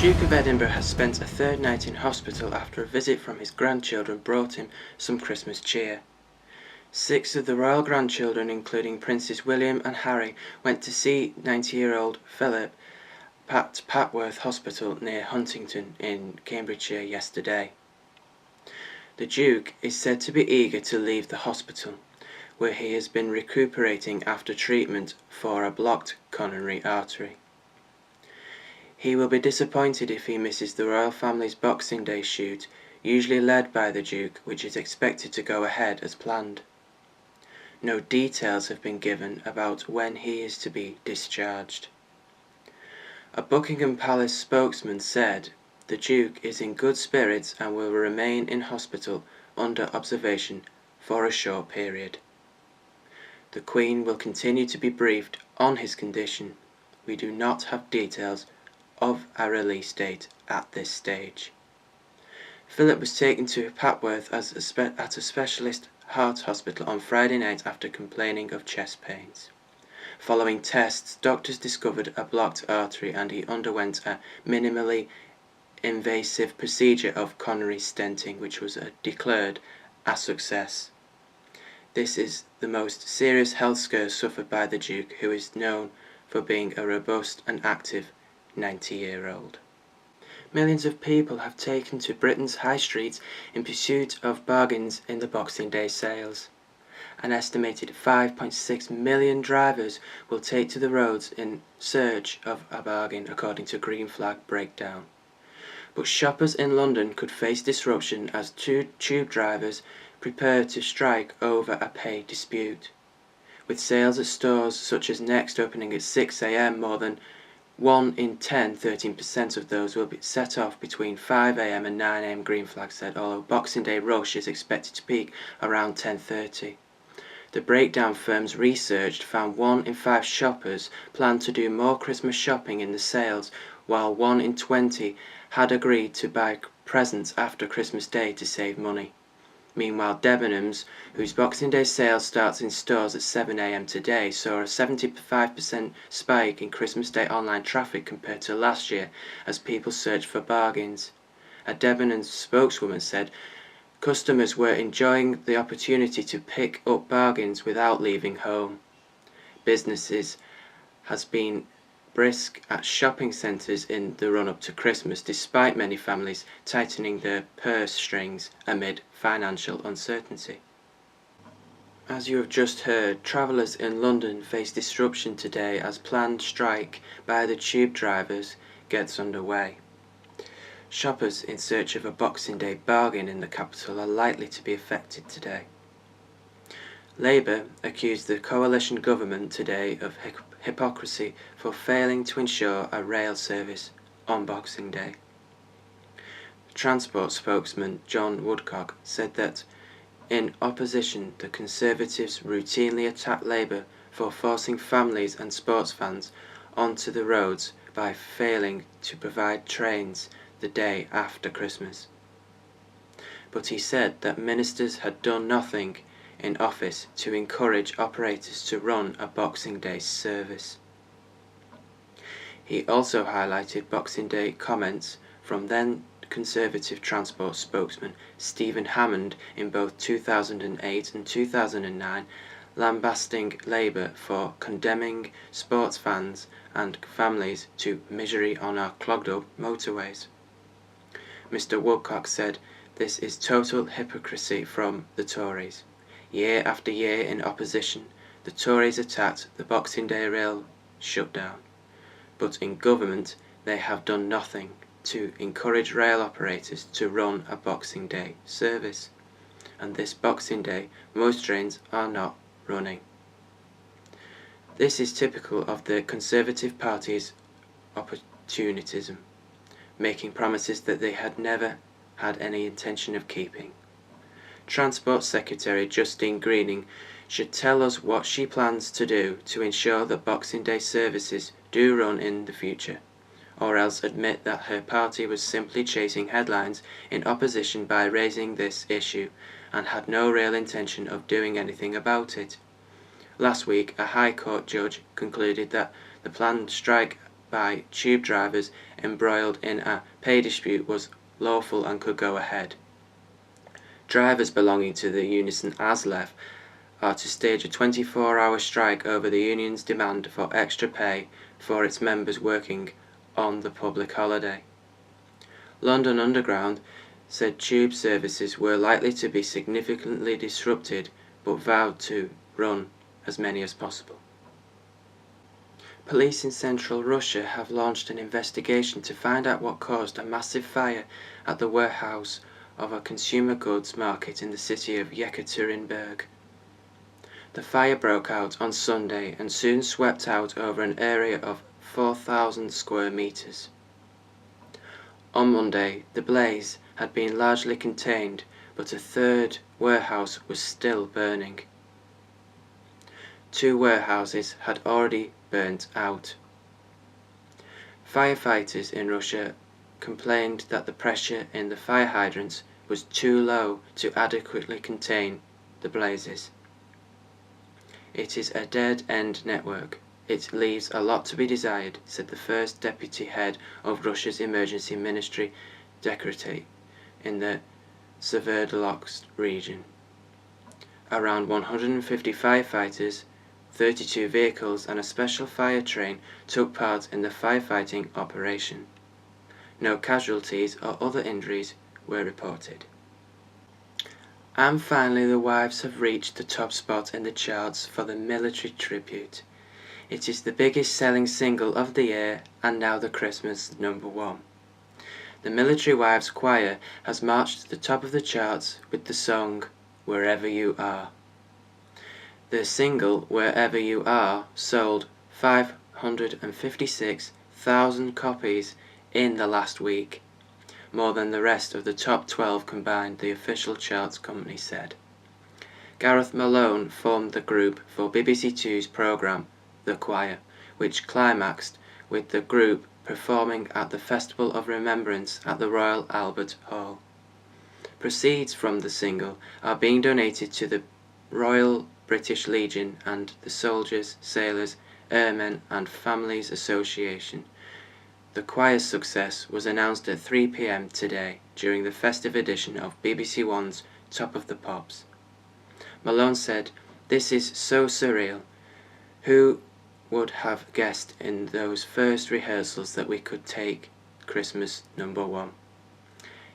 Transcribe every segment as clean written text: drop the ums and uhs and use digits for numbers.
Duke of Edinburgh has spent a third night in hospital after a visit from his grandchildren brought him some Christmas cheer. 6 of the royal grandchildren, including Princes William and Harry, went to see 90-year-old Philip at Papworth Hospital near Huntington in Cambridgeshire yesterday. The Duke is said to be eager to leave the hospital, where he has been recuperating after treatment for a blocked coronary artery. He will be disappointed if he misses the royal family's Boxing Day shoot, usually led by the Duke, which is expected to go ahead as planned. No details have been given about when he is to be discharged. A Buckingham Palace spokesman said the Duke is in good spirits and will remain in hospital under observation for a short period. The Queen will continue to be briefed on his condition. We do not have details of a release date at this stage. Philip was taken to Papworth at a specialist heart hospital on Friday night after complaining of chest pains. Following tests, doctors discovered a blocked artery and he underwent a minimally invasive procedure of coronary stenting, which was declared a success. This is the most serious health scare suffered by the Duke, who is known for being a robust and active 90-year-old. Millions of people have taken to Britain's high streets in pursuit of bargains in the Boxing Day sales. An estimated 5.6 million drivers will take to the roads in search of a bargain, according to Green Flag Breakdown. But shoppers in London could face disruption as 2 tube drivers prepare to strike over a pay dispute. With sales at stores such as Next opening at 6 a.m, more than 1 in 10, 13% of those will be set off between 5 a.m. and 9 a.m, Green Flag said, although Boxing Day rush is expected to peak around 10:30. The breakdown firm's research found 1 in 5 shoppers planned to do more Christmas shopping in the sales, while 1 in 20 had agreed to buy presents after Christmas Day to save money. Meanwhile, Debenhams, whose Boxing Day sale starts in stores at 7 a.m. today, saw a 75% spike in Christmas Day online traffic compared to last year as people searched for bargains. A Debenhams spokeswoman said customers were enjoying the opportunity to pick up bargains without leaving home. Businesses has been brisk at shopping centres in the run-up to Christmas, despite many families tightening their purse strings amid financial uncertainty. As you have just heard, travellers in London face disruption today as planned strike by the tube drivers gets underway. Shoppers in search of a Boxing Day bargain in the capital are likely to be affected today. Labour accused the coalition government today of hypocrisy for failing to ensure a rail service on Boxing Day. Transport spokesman John Woodcock said that in opposition, the Conservatives routinely attack Labour for forcing families and sports fans onto the roads by failing to provide trains the day after Christmas. But he said that ministers had done nothing in office to encourage operators to run a Boxing Day service. He also highlighted Boxing Day comments from then Conservative transport spokesman Stephen Hammond in both 2008 and 2009, lambasting Labour for condemning sports fans and families to misery on our clogged up motorways. Mr Woodcock said, "This is total hypocrisy from the Tories. Year after year in opposition, the Tories attacked the Boxing Day rail shutdown, but in government they have done nothing to encourage rail operators to run a Boxing Day service, and this Boxing Day most trains are not running." This is typical of the Conservative Party's opportunism, making promises that they had never had any intention of keeping. Transport Secretary Justine Greening should tell us what she plans to do to ensure that Boxing Day services do run in the future, or else admit that her party was simply chasing headlines in opposition by raising this issue and had no real intention of doing anything about it. Last week, a High Court judge concluded that the planned strike by tube drivers embroiled in a pay dispute was lawful and could go ahead. Drivers belonging to the Unison ASLEF are to stage a 24-hour strike over the union's demand for extra pay for its members working on the public holiday. London Underground said tube services were likely to be significantly disrupted, but vowed to run as many as possible. Police in central Russia have launched an investigation to find out what caused a massive fire at the warehouse of a consumer goods market in the city of Yekaterinburg. The fire broke out on Sunday and soon swept out over an area of 4,000 square meters. On Monday, the blaze had been largely contained, but a third warehouse was still burning. 2 warehouses had already burnt out. Firefighters in Russia complained that the pressure in the fire hydrants was too low to adequately contain the blazes. It is a dead-end network. It leaves a lot to be desired, said the first deputy head of Russia's emergency ministry, Dekretay, in the Sverdlovsk region. Around 150 firefighters, 32 vehicles and a special fire train took part in the firefighting operation. No casualties or other injuries were reported. And finally, the Wives have reached the top spot in the charts for the military tribute. It is the biggest selling single of the year and now the Christmas #1. The Military Wives Choir has marched to the top of the charts with the song Wherever You Are. The single Wherever You Are sold 556,000 copies in the last week, more than the rest of the top 12 combined, the official charts company said. Gareth Malone formed the group for BBC Two's programme The Choir, which climaxed with the group performing at the Festival of Remembrance at the Royal Albert Hall. Proceeds from the single are being donated to the Royal British Legion and the Soldiers, Sailors, Airmen and Families Association. The choir's success was announced at 3 p.m. today during the festive edition of BBC One's Top of the Pops. Malone said, "This is so surreal. Who would have guessed in those first rehearsals that we could take Christmas #1?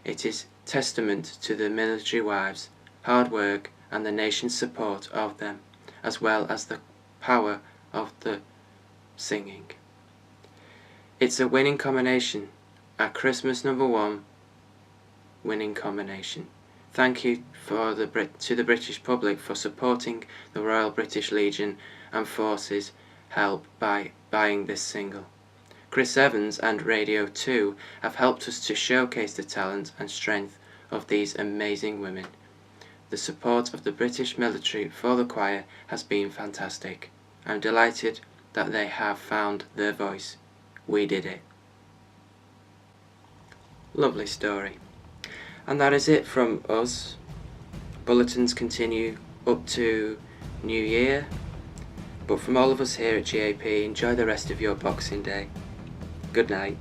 It is testament to the military wives' hard work and the nation's support of them, as well as the power of the singing. It's a winning combination, a Christmas #1 winning combination. Thank you to the British public for supporting the Royal British Legion and Forces help by buying this single. Chris Evans and Radio 2 have helped us to showcase the talent and strength of these amazing women. The support of the British military for the choir has been fantastic. I'm delighted that they have found their voice. We did it." Lovely story. And that is it from us. Bulletins continue up to New Year. But from all of us here at GAP, enjoy the rest of your Boxing Day. Good night.